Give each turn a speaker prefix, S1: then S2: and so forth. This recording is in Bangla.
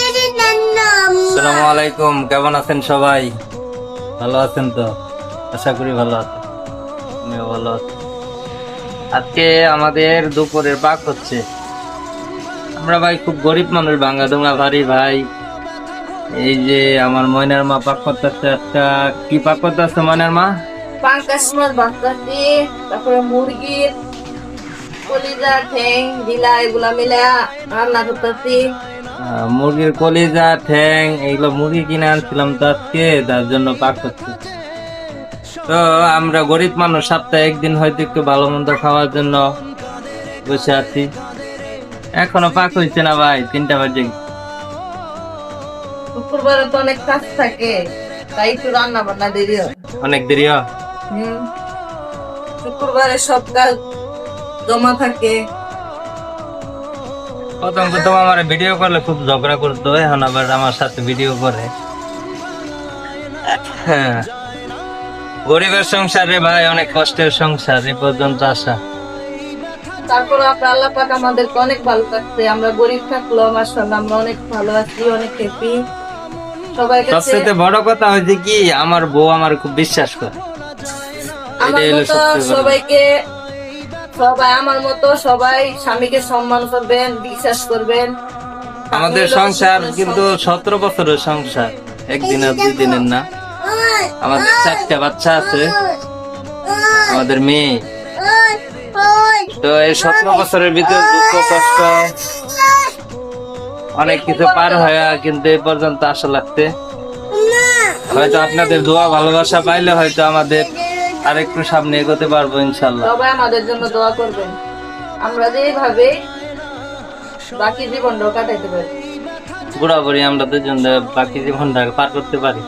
S1: আসসালামু আলাইকুম, কেমন আছেন সবাই? ভালো আছেন তো? আশা করি ভালো আছেন, আমিও ভালো আছি। আজকে আমাদের দুপুরের পাক হচ্ছে। আমরা ভাই খুব গরিব মানুষ, ভাঙ্গা দোঙ্গা ভারী ভাই। এই যে আমার ময়নার মা পাক করতেছে একটা, কি পাক করতেছে ময়নার মা?
S2: পাঙ্কাশ মাছ ভাজতেছি, তারপরে মুরগির কলিজা ঠ্যাং দিলা এগুলা মিলা রান্না করতেছি।
S1: মুরগির কলিজা ঠ্যাং এইগুলো মুরগি কিনে আনছিলাম তো আজকে, তার জন্য পাক হচ্ছে। তো আমরা গরিব মানুষ, সপ্তাহে একদিন হয়তো একটু ভালো মন্দ খাওয়ার জন্য বসে আছি। এখনো পাক হয়েছে না ভাই, 3টা বাজে।
S2: শুক্রবারে তো অনেক কাজ থাকে, তাই একটু রান্না বান্না দেরি হয়।
S1: অনেক দেরি হয়।
S2: হুম, শুক্রবারে সব কাজ জমা থাকে।
S1: প্রথম প্রথম আমার ভিডিও করলে খুব ঝগড়া করতো, এখন আবার আমার সাথে ভিডিও করে। হ্যাঁ, গরিবের সংসারে ভাই অনেক কষ্টের সংসার, এ পর্যন্ত আসা।
S2: তারপরে আপনার আল্লাহ পাক আমাদেরকে অনেক ভালো রাখছে। আমরা গরিব থাকলেও মাশাআল্লাহ আমরা অনেক ভালো আছি, অনেক হ্যাপি। সবাই কাছে
S1: সবচেয়ে বড় কথা হয়েছে কি, আমার বউ আমার খুব বিশ্বাস করে।
S2: আমার
S1: এটাই হলো
S2: মতো
S1: সবচেয়ে বড়।
S2: সবাইকে, সবাই আমার মতো সবাই স্বামীকে সম্মান করবেন, বিশ্বাস করবেন।
S1: আমাদের সংসার কিন্তু 17 বছরের সংসার, একদিনের 2 দিনের না। আমাদের 4টা বাচ্চা আছে, আমাদের মেয়ে। তো এই 17 বছরের ভিতরে দুঃখ কষ্ট অনেক কিছু পার হয়ে কিন্তু এই পর্যন্ত আসা লাগতে। হয়তো আপনাদের দোয়া ভালোবাসা পাইলে হয়তো আমাদের আরেকটু সামনে এগোতে পারবো ইনশাল্লাহ।
S2: সবাই আমাদের জন্য দোয়া করবেন, আমরা যেভাবে বাকি জীবনটাও কাটাইতে পারি।
S1: বুড়া বুড়ি আমরা দুজন বাকি জীবনটা পার করতে পারি।